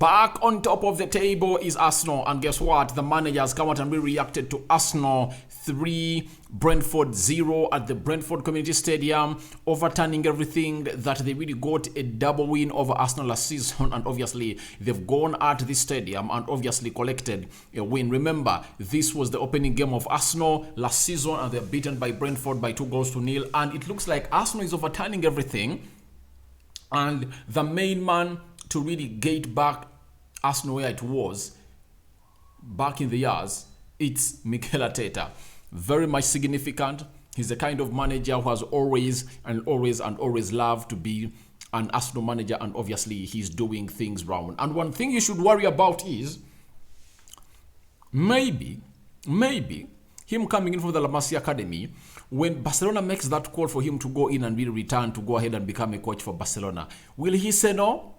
Back on top of the table is Arsenal, and guess what? The manager has come out and reacted to Arsenal 3, Brentford 0 at the Brentford Community Stadium, overturning everything that they really got a double win over Arsenal last season, and obviously they've gone at this stadium and obviously collected a win. Remember, this was the opening game of Arsenal last season, and they're beaten by Brentford by 2-0, and it looks like Arsenal is overturning everything, and the main man to really get back Arsenal where it was back in the years, it's Mikel Arteta. Very much significant. He's the kind of manager who has always loved to be an Arsenal manager, and obviously he's doing things round. And one thing you should worry about is maybe him coming in from the La Masia Academy. When Barcelona makes that call for him to go in and really return to go ahead and become a coach for Barcelona, will he say no?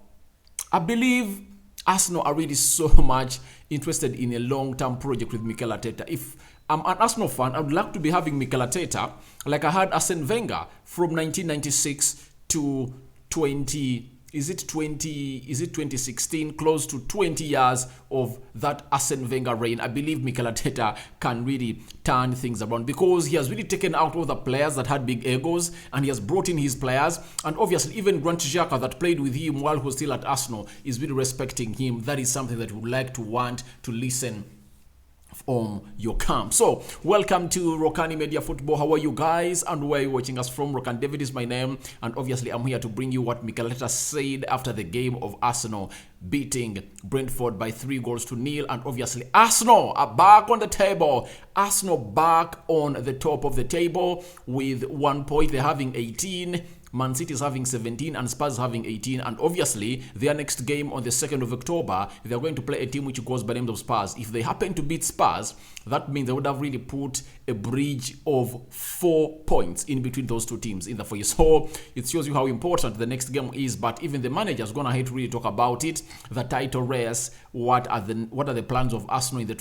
I believe Arsenal are really so much interested in a long-term project with Mikel Arteta. If I'm an Arsenal fan, I would like to be having Mikel Arteta like I had Arsene Wenger from 1996 to 2016, close to 20 years of that Arsene Wenger reign. I believe Mikel Arteta can really turn things around because he has really taken out all the players that had big egos, and he has brought in his players, and obviously even Granit Xhaka that played with him while he was still at Arsenal is really respecting him. That is something that we would like to want to listen on your camp. So, welcome to Rokani Media Football. How are you guys? And where are you watching us from? Rokani David is my name, and obviously I'm here to bring you what Mikel Arteta said after the game of Arsenal beating Brentford by 3-0, and obviously Arsenal are back on the table. Arsenal back on the top of the table with 1 point. They're having 18. Man City is having 17 and Spurs is having 18, and obviously their next game on the 2nd of October, they're going to play a team which goes by the name of Spurs. If they happen to beat Spurs, that means they would have really put a bridge of 4 points in between those two teams in the foyer. So it shows you how important the next game is, but even the manager's gonna hate to really talk about it. The title race, what are the plans of Arsenal in the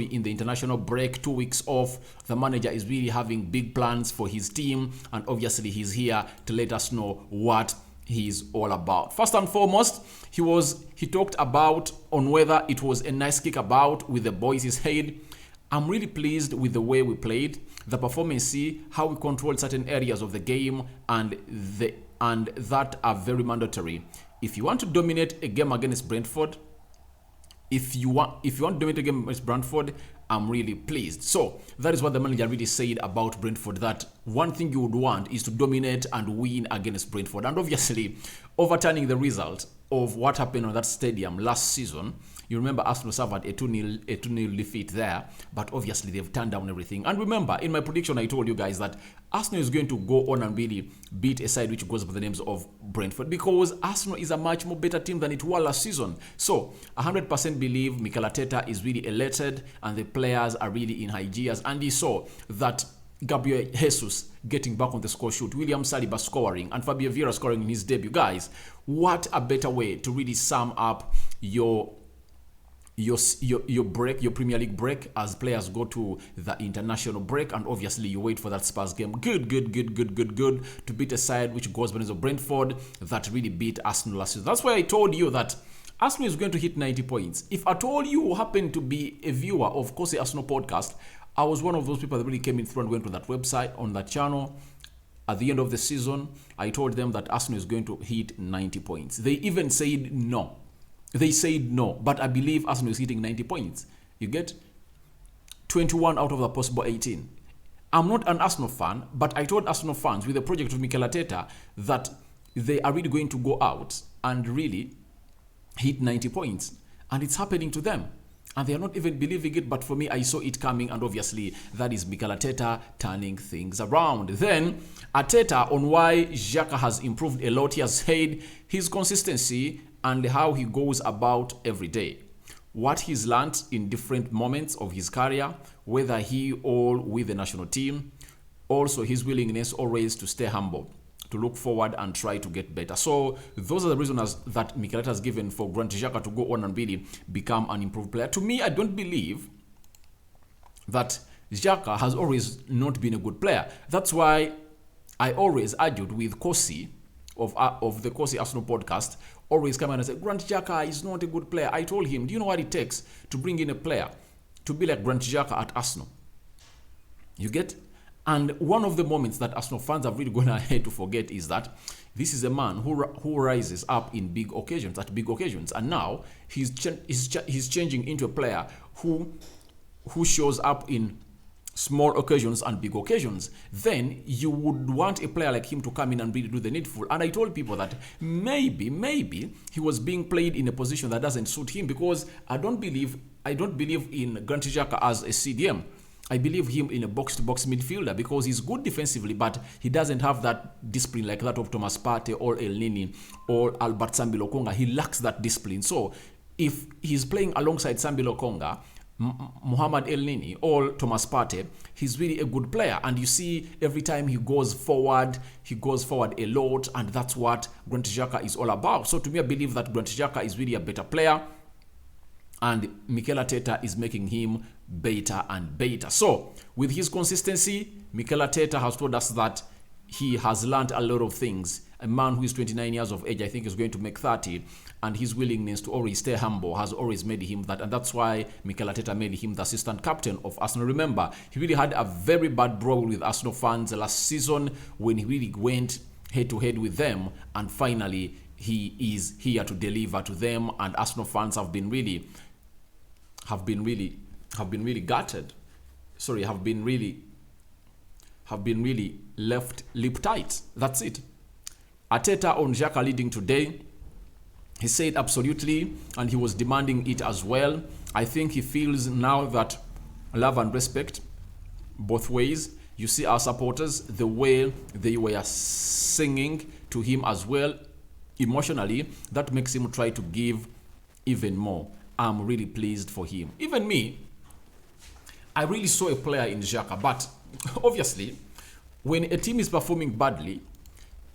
in the international break, 2 weeks off. The manager is really having big plans for his team, and obviously he's here to let us know what he's all about. First and foremost, he talked about on whether it was a nice kick about with the boys' head. I'm really pleased with the way we played, the performance, how we controlled certain areas of the game, and that are very mandatory. If you want to dominate a game against Brentford, if you want to dominate a game against Brentford, I'm really pleased. So that is what the manager really said about Brentford, that one thing you would want is to dominate and win against Brentford. And obviously, overturning the result of what happened on that stadium last season. You remember Arsenal suffered a 2-0 defeat there, but obviously they've turned down everything. And remember, in my prediction, I told you guys that Arsenal is going to go on and really beat a side which goes by the names of Brentford, because Arsenal is a much more better team than it was last season. So 100% believe Mikel Arteta is really elated, and the players are really in high gears. And he saw that Gabriel Jesus getting back on the score sheet, William Saliba scoring, and Fabio Vieira scoring in his debut. Guys, what a better way to really sum up your break, your Premier League break, as players go to the international break, and obviously you wait for that Spurs game. Good to beat a side which goes by the name of Brentford that really beat Arsenal last season. That's why I told you that Arsenal is going to hit 90 points. If at all you happen to be a viewer of course the Arsenal podcast, I was one of those people that really came in through and went to that website, on that channel. At the end of the season, I told them that Arsenal is going to hit 90 points. They even said no. But I believe Arsenal is hitting 90 points. You get 21 out of the possible 18. I'm not an Arsenal fan, but I told Arsenal fans with the project of Mikel Arteta that they are really going to go out and really hit 90 points. And it's happening to them. And they are not even believing it, but for me, I saw it coming, and obviously that is Mikel Arteta turning things around. Then, Arteta on why Xhaka has improved a lot. He has said his consistency and how he goes about every day. What he's learned in different moments of his career, whether he or with the national team. Also, his willingness always to stay humble, to look forward and try to get better. So those are the reasons that Mikel Arteta has given for Granit Xhaka to go on and really become an improved player. To me, I don't believe that Xhaka has always not been a good player. That's why I always argued with Kosi of the Kosi Arsenal podcast always come and say, Granit Xhaka is not a good player. I told him, do you know what it takes to bring in a player to be like Granit Xhaka at Arsenal? You get? And one of the moments that Arsenal fans have really gone ahead to forget is that this is a man who rises up in big occasions, and now he's changing into a player who shows up in small occasions and big occasions. Then you would want a player like him to come in and really do the needful. And I told people that maybe he was being played in a position that doesn't suit him, because I don't believe in Granit Xhaka as a CDM. I believe him in a box-to-box midfielder, because he's good defensively, but he doesn't have that discipline like that of Thomas Partey or El Nini or Albert Sambi Lokonga. He lacks that discipline. So if he's playing alongside Sambi Lokonga, Muhammad El Nini or Thomas Partey, he's really a good player. And you see every time he goes forward a lot, and that's what Granit Xhaka is all about. So to me, I believe that Granit Xhaka is really a better player, and Mikel Arteta is making him better and better. So with his consistency, Mikel Arteta has told us that he has learned a lot of things. A man who is 29 years of age, I think, is going to make 30, and his willingness to always stay humble has always made him that, and that's why Mikel Arteta made him the assistant captain of Arsenal. Remember, he really had a very bad brawl with Arsenal fans last season when he really went head-to-head with them, and finally he is here to deliver to them, and Arsenal fans have been really gutted. Sorry, have been really left lip tight. That's it. Arteta on Xhaka leading today. He said absolutely, and he was demanding it as well. I think he feels now that love and respect both ways. You see our supporters, the way they were singing to him as well, emotionally, that makes him try to give even more. I'm really pleased for him. Even me, I really saw a player in Xhaka, but obviously, when a team is performing badly,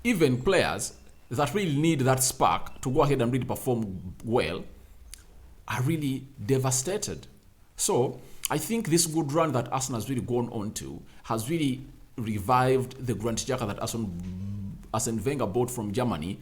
even players that really need that spark to go ahead and really perform well are really devastated. So I think this good run that Arsenal has really gone on to has really revived the Granit Xhaka that Arsene Wenger bought from Germany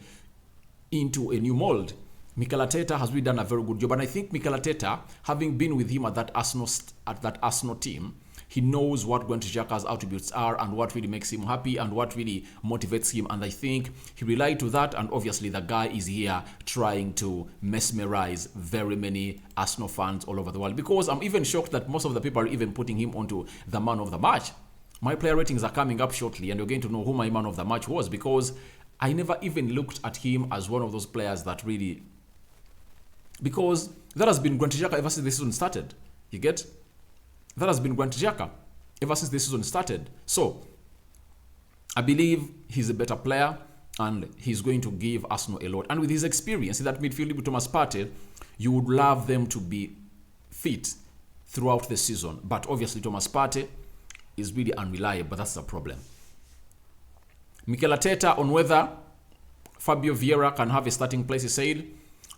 into a new mold. Mikel Arteta has really done a very good job, and I think Mikel Arteta, having been with him at that Arsenal team, he knows what Granit Xhaka's attributes are and what really makes him happy and what really motivates him, and I think he relied to that. And obviously the guy is here trying to mesmerize very many Arsenal fans all over the world, because I'm even shocked that most of the people are even putting him onto the man of the match. My player ratings are coming up shortly, and you're going to know who my man of the match was, because I never even looked at him as one of those players that really... Because that has been Granit Xhaka ever since the season started. You get? That has been Granit Xhaka ever since the season started. So, I believe he's a better player, and he's going to give Arsenal a lot. And with his experience in that midfield with Thomas Partey, you would love them to be fit throughout the season. But obviously, Thomas Partey is really unreliable. That's the problem. Mikel Arteta on whether Fabio Vieira can have a starting place, he said,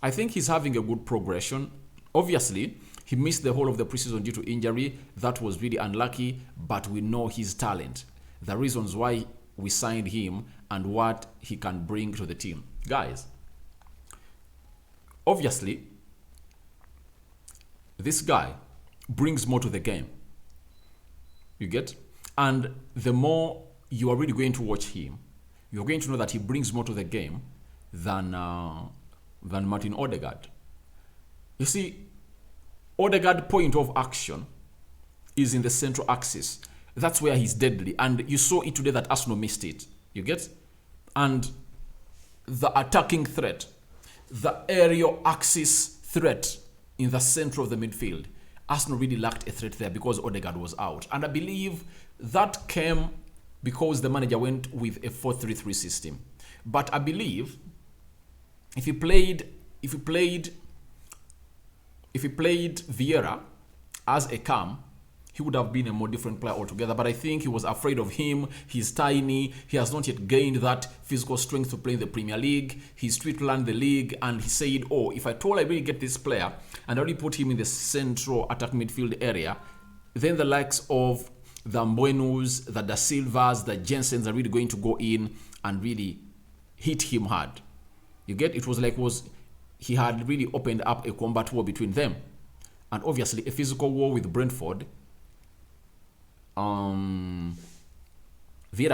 I think he's having a good progression. Obviously, he missed the whole of the preseason due to injury. That was really unlucky, but we know his talent, the reasons why we signed him, and what he can bring to the team. Guys, obviously, this guy brings more to the game. You get? And the more you are really going to watch him, you're going to know that he brings more to the game than Martin Odegaard. You see, Odegaard's point of action is in the central axis. That's where he's deadly. And you saw it today that Arsenal missed it. You get? And the attacking threat, the aerial axis threat in the center of the midfield, Arsenal really lacked a threat there because Odegaard was out. And I believe that came because the manager went with a 4-3-3 system. But I believe if he played Vieira as a cam, he would have been a more different player altogether. But I think he was afraid of him. He's tiny. He has not yet gained that physical strength to play in the Premier League. He's street learned the league, and he said, oh, if I really get this player and I really put him in the central attack midfield area, then the likes of the Mbuenus, the Da Silvas, the Jensens are really going to go in and really hit him hard. You get, it was like he had really opened up a combat war between them, and obviously a physical war with Brentford. Vieira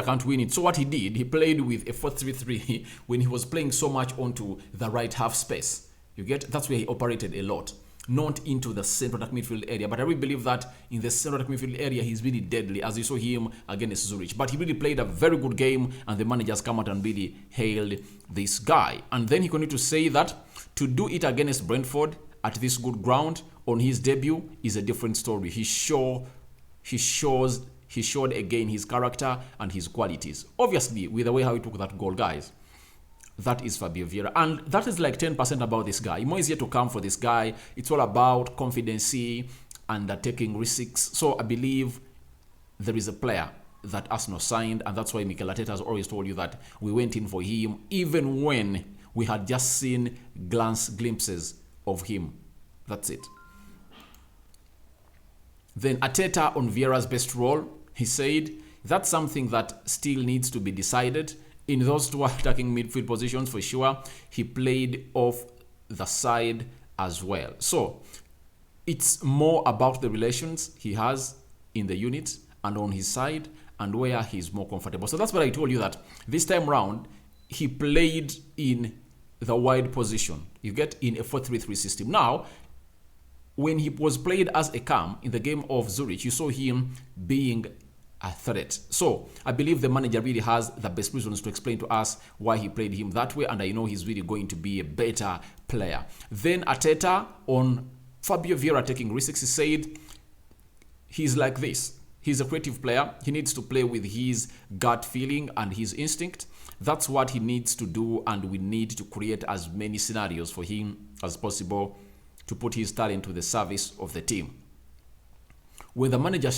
can't win it. So what he did, he played with a 4-3-3 when he was playing so much onto the right half space. You get, that's where he operated a lot, not into the central attack midfield area. But I really believe that in the central attack midfield area, he's really deadly, as you saw him against Zurich. But he really played a very good game, and the managers come out and really hailed this guy. And then he continued to say that to do it against Brentford at this good ground on his debut is a different story. He showed again his character and his qualities. Obviously, with the way how he took that goal, guys. That is Fabio Vieira. And that is like 10% about this guy. More is yet to come for this guy. It's all about confidence and taking risks. So I believe there is a player that Arsenal signed, and that's why Mikel Arteta has always told you that we went in for him, even when we had just seen glimpses of him. That's it. Then Arteta on Vieira's best role, he said, that's something that still needs to be decided. In those two attacking midfield positions, for sure, he played off the side as well. So it's more about the relations he has in the unit and on his side and where he's more comfortable. So that's what I told you, that this time round, he played in the wide position. You get, in a 4-3-3 system. Now, when he was played as a cam in the game of Zurich, you saw him being a threat. So I believe the manager really has the best reasons to explain to us why he played him that way, and I know he's really going to be a better player. Then Arteta on Fabio Vieira taking risks, he said he's like this. He's a creative player. He needs to play with his gut feeling and his instinct. That's what he needs to do, and we need to create as many scenarios for him as possible to put his talent to the service of the team. When the manager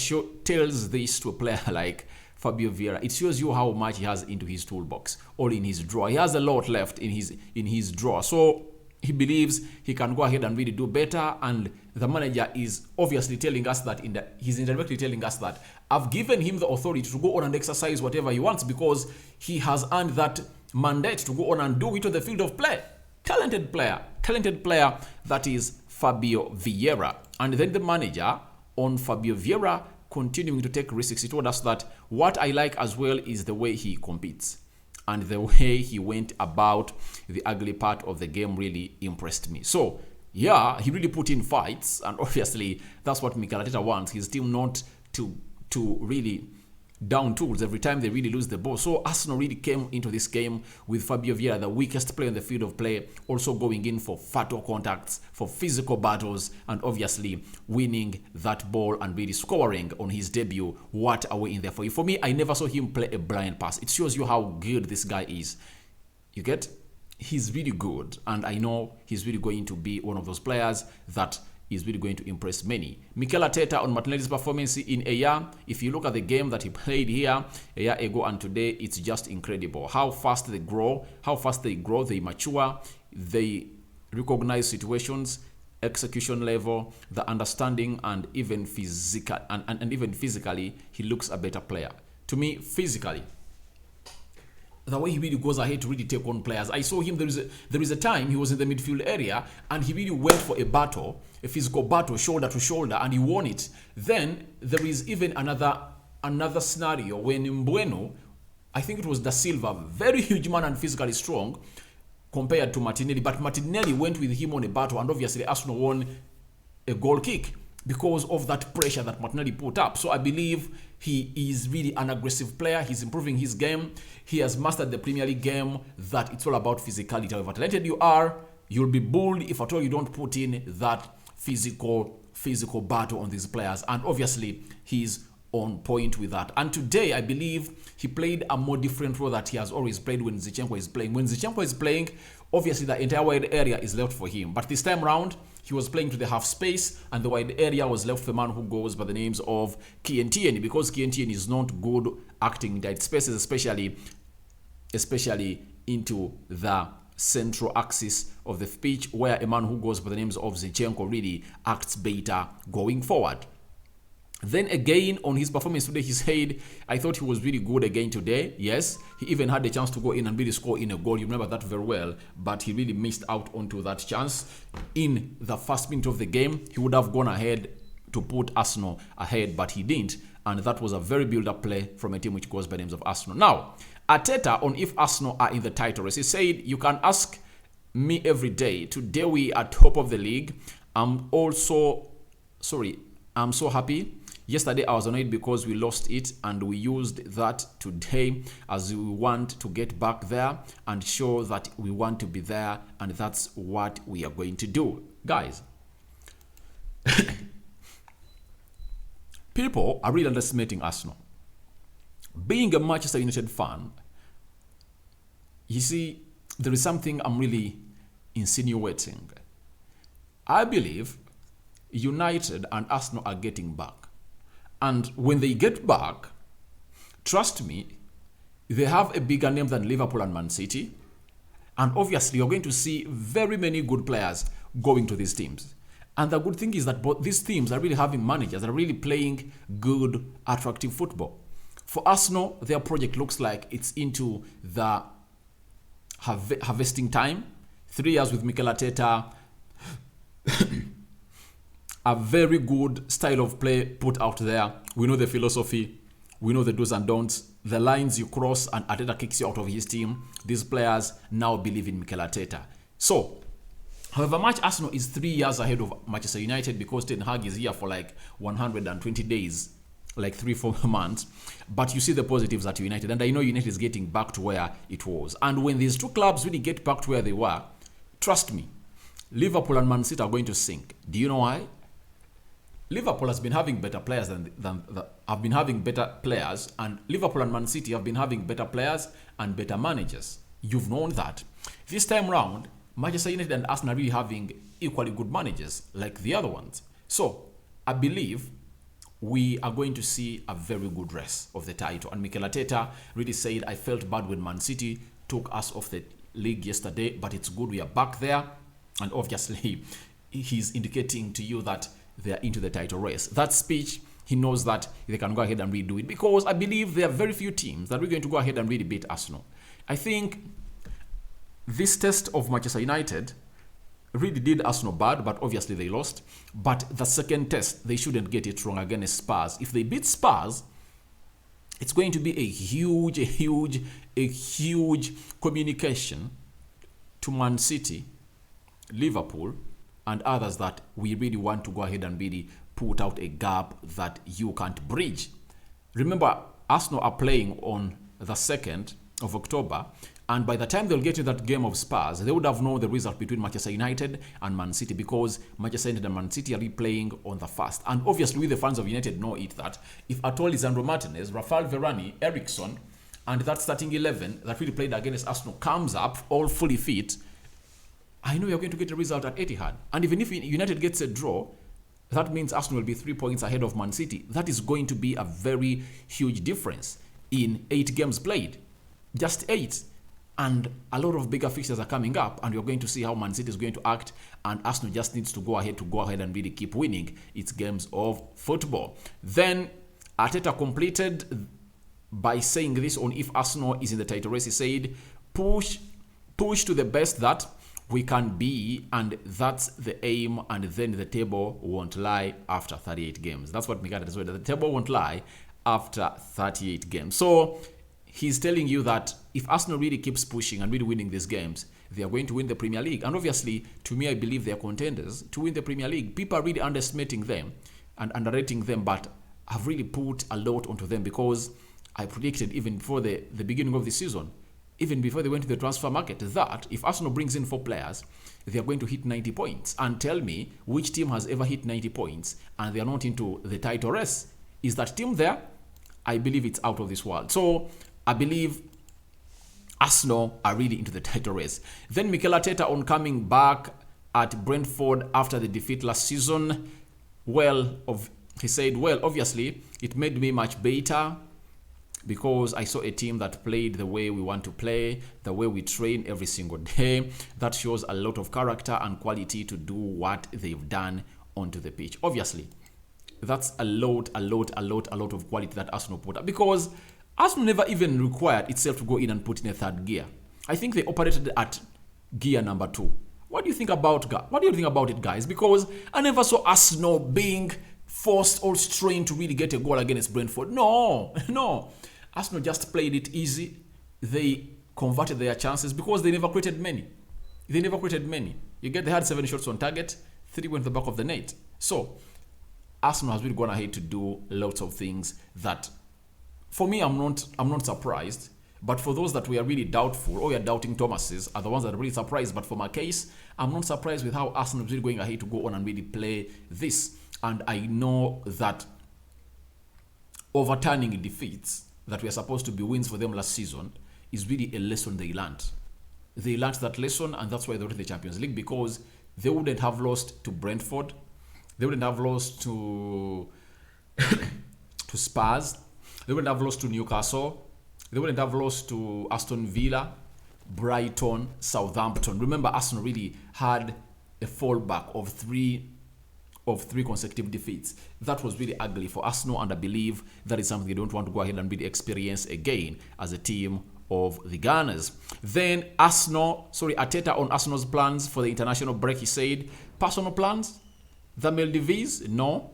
tells this to a player like Fabio Vieira, it shows you how much he has into his toolbox or in his drawer. He has a lot left in his drawer. So he believes he can go ahead and really do better. And the manager is obviously telling us that, he's indirectly telling us that I've given him the authority to go on and exercise whatever he wants, because he has earned that mandate to go on and do it on the field of play. Talented player that is Fabio Vieira. And then the manager on Fabio Vieira continuing to take risks, he told us that what I like as well is the way he competes, and the way he went about the ugly part of the game really impressed me. So yeah, he really put in fights, and obviously that's what Mikel Arteta wants his team not to really down tools every time they really lose the ball. So Arsenal really came into this game with Fabio Vieira, the weakest player in the field of play, also going in for fatal contacts, for physical battles, and obviously winning that ball and really scoring on his debut. What a way in there for you. For me, I never saw him play a blind pass. It shows you how good this guy is. You get? He's really good, and I know he's really going to be one of those players that is really going to impress many. Mikel Arteta on Martinelli's performance in a year. If you look at the game that he played here a year ago and today, it's just incredible. How fast they grow, they mature, they recognize situations, execution level, the understanding, and even physical, and even physically, he looks a better player. To me, physically, the way he really goes ahead to really take on players. I saw him, there is a time he was in the midfield area and he really went for a battle, a physical battle, shoulder to shoulder, and he won it. Then there is even another scenario when Mbeumo, I think it was Da Silva, very huge man and physically strong compared to Martinelli, but Martinelli went with him on a battle, and obviously Arsenal won a goal kick because of that pressure that Martinelli put up. So I believe he is really an aggressive player. He's improving his game. He has mastered the Premier League game, that it's all about physicality. However talented you are, you'll be bullied if at all you don't put in that physical battle on these players. And obviously, he's on point with that. And today, I believe he played a more different role that he has always played when Zinchenko is playing. When Zinchenko is playing, obviously the entire wide area is left for him. But this time round, he was playing to the half space, and the wide area was left for a man who goes by the names of Kientien, because Kientien is not good acting in tight spaces, especially into the central axis of the pitch, where a man who goes by the names of Zinchenko really acts better going forward. Then again, on his performance today, he said, I thought he was really good again today. Yes, he even had the chance to go in and really score in a goal. You remember that very well. But he really missed out onto that chance. In the first minute of the game, he would have gone ahead to put Arsenal ahead, but he didn't. And that was a very build-up play from a team which goes by the names of Arsenal. Now, Arteta, on if Arsenal are in the title race, he said, you can ask me every day. Today we are top of the league. I'm so happy. Yesterday I was annoyed because we lost it, and we used that today as we want to get back there and show that we want to be there, and that's what we are going to do. Guys, people are really underestimating Arsenal. Being a Manchester United fan, you see, there is something I'm really insinuating. I believe United and Arsenal are getting back. And when they get back, trust me, they have a bigger name than Liverpool and Man City. And obviously, you're going to see very many good players going to these teams. And the good thing is that both these teams are really having managers that are really playing good, attractive football. For Arsenal, their project looks like it's into the harvesting time. 3 years with Mikel Arteta. A very good style of play put out there. We know the philosophy. We know the do's and don'ts. The lines you cross and Arteta kicks you out of his team. These players now believe in Mikel Arteta. So, however much Arsenal is 3 years ahead of Manchester United because Ten Hag is here for like 120 days, like 3-4 months. But you see the positives at United. And I know United is getting back to where it was. And when these two clubs really get back to where they were, trust me, Liverpool and Man City are going to sink. Do you know why? Liverpool has been having better players and Liverpool and Man City have been having better players and better managers. You've known that. This time round, Manchester United and Arsenal are really having equally good managers like the other ones. So, I believe we are going to see a very good race of the title. And Mikel Arteta really said, I felt bad when Man City took us off the league yesterday, but it's good we are back there. And obviously, he's indicating to you that they are into the title race. That speech, he knows that they can go ahead and redo it, because I believe there are very few teams that are going to go ahead and really beat Arsenal. I think this test of Manchester United really did Arsenal bad, but obviously they lost. But the second test, they shouldn't get it wrong against Spurs. If they beat Spurs, it's going to be a huge communication to Man City, Liverpool, and others that we really want to go ahead and really put out a gap that you can't bridge. Remember, Arsenal are playing on the 2nd of October, and by the time they'll get to that game of Spurs, they would have known the result between Manchester United and Man City, because Manchester United and Man City are replaying on the 1st. And obviously, we the fans of United know it, that if at all Lisandro Martinez, Rafael Varane, Eriksson, and that starting 11 that really played against Arsenal comes up all fully fit, I know you're going to get a result at Etihad. And even if United gets a draw, that means Arsenal will be 3 points ahead of Man City. That is going to be a very huge difference in 8 games played. Just 8. And a lot of bigger fixtures are coming up, and you're going to see how Man City is going to act, and Arsenal just needs to go ahead and really keep winning its games of football. Then Arteta completed by saying this on if Arsenal is in the title race. He said, push to the best that we can be, and that's the aim, and then the table won't lie after 38 games. That's what Mikel Arteta said. The table won't lie after 38 games. So he's telling you that if Arsenal really keeps pushing and really winning these games, they are going to win the Premier League. And obviously, to me, I believe they are contenders to win the Premier League. People are really underestimating them and underrating them, but I've really put a lot onto them, because I predicted even before the beginning of the season, even before they went to the transfer market, that if Arsenal brings in 4 players, they are going to hit 90 points. And tell me which team has ever hit 90 points and they are not into the title race. Is that team there? I believe it's out of this world. So I believe Arsenal are really into the title race. Then Mikel Arteta, on coming back at Brentford after the defeat last season, he said, obviously it made me much better, because I saw a team that played the way we want to play, the way we train every single day. That shows a lot of character and quality to do what they've done onto the pitch. Obviously, That's a lot of quality that Arsenal put up, because Arsenal never even required itself to go in and put in a third gear. I think they operated at gear number 2. What do you think about it, guys? Because I never saw Arsenal being forced or strained to really get a goal against Brentford. No. Arsenal just played it easy. They converted their chances because they never created many. They had 7 shots on target, 3 went to the back of the net. So Arsenal has really gone ahead to do lots of things that, for me, I'm not surprised. But for those that were really doubtful, or you're doubting Thomas's, are the ones that are really surprised. But for my case, I'm not surprised with how Arsenal is really going ahead to go on and really play this. And I know that overturning defeats that were supposed to be wins for them last season is really a lesson they learned. They learned that lesson, and that's why they went to the Champions League, because they wouldn't have lost to Brentford. They wouldn't have lost to Spurs. They wouldn't have lost to Newcastle. They wouldn't have lost to Aston Villa, Brighton, Southampton. Remember, Arsenal really had a fallback of three consecutive defeats. That was really ugly for Arsenal, and I believe that is something they don't want to go ahead and really experience again as a team of the Gunners. Then Arteta on Arsenal's plans for the international break. He said, personal plans? The Maldives? No,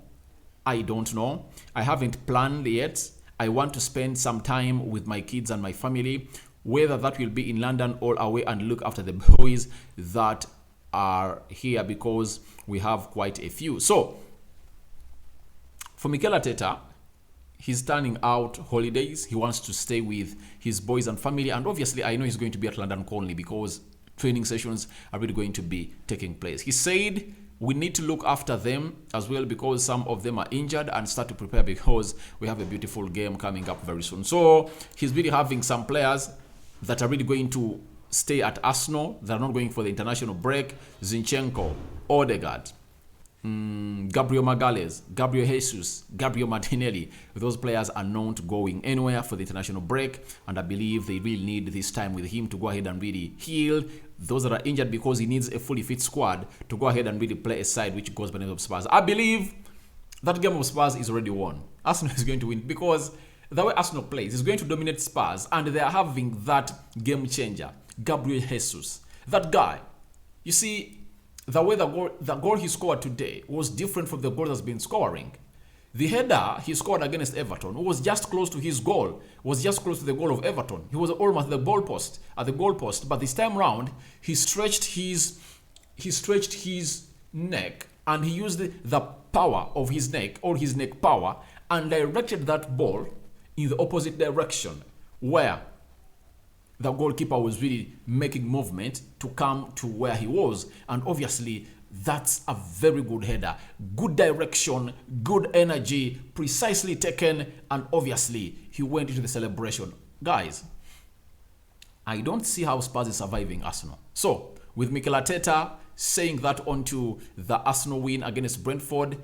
I don't know. I haven't planned yet. I want to spend some time with my kids and my family, whether that will be in London or away, and look after the boys that are here, because we have quite a few. So for Mikel Arteta, he's turning out holidays. He wants to stay with his boys and family, and obviously I know he's going to be at London Colney because training sessions are really going to be taking place. He said we need to look after them as well, because some of them are injured, and start to prepare because we have a beautiful game coming up very soon. So he's really having some players that are really going to stay at Arsenal. They're not going for the international break. Zinchenko, Odegaard, Gabriel Magalhaes, Gabriel Jesus, Gabriel Martinelli. Those players are not going anywhere for the international break, and I believe they really need this time with him to go ahead and really heal those that are injured, because he needs a fully fit squad to go ahead and really play a side which goes by the name of Spurs. I believe that game of Spurs is already won. Arsenal is going to win, because the way Arsenal plays is going to dominate Spurs, and they are having that game changer, Gabriel Jesus. That guy, you see, the way the goal he scored today was different from the goal that's been scoring. The header he scored against Everton was just close to his goal, was just close to the goal of Everton. He was almost at the goalpost, but this time round he stretched his neck, and he used the power of his neck, or his neck power, and directed that ball in the opposite direction, where the goalkeeper was really making movement to come to where he was. And obviously that's a very good header, good direction, good energy, precisely taken, and obviously he went into the celebration. Guys, I don't see how Spurs is surviving Arsenal. So with Mikel Arteta saying that onto the Arsenal win against Brentford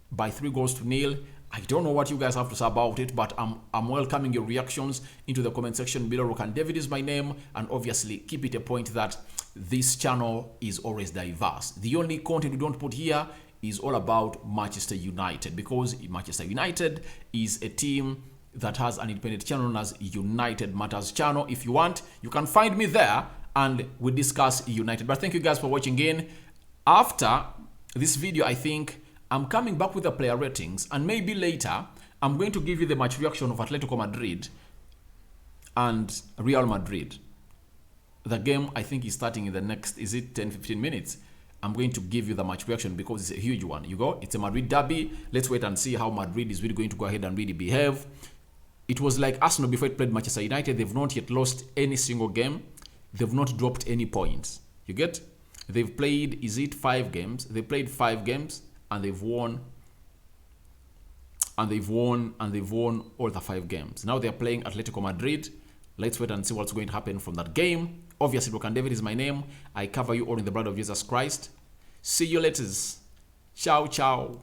by 3-0, I don't know what you guys have to say about it, but I'm welcoming your reactions into the comment section below. Rokani David is my name, and obviously keep it a point that this channel is always diverse. The only content we don't put here is all about Manchester United, because Manchester United is a team that has an independent channel known as United Matters channel. If you want, you can find me there and we discuss United. But thank you guys for watching in. After this video, I think I'm coming back with the player ratings, and maybe later I'm going to give you the match reaction of Atletico Madrid and Real Madrid. The game, I think, is starting in the next, is it 10-15 minutes? I'm going to give you the match reaction because it's a huge one. It's a Madrid derby. Let's wait and see how Madrid is really going to go ahead and really behave. It was like Arsenal before it played Manchester United. They've not yet lost any single game. They've not dropped any points. They've played, is it 5 games? They played 5 games. And they've won all the 5 games. Now they're playing Atletico Madrid. Let's wait and see what's going to happen from that game. Obviously, Rokani David is my name. I cover you all in the blood of Jesus Christ. See you later. Ciao, ciao.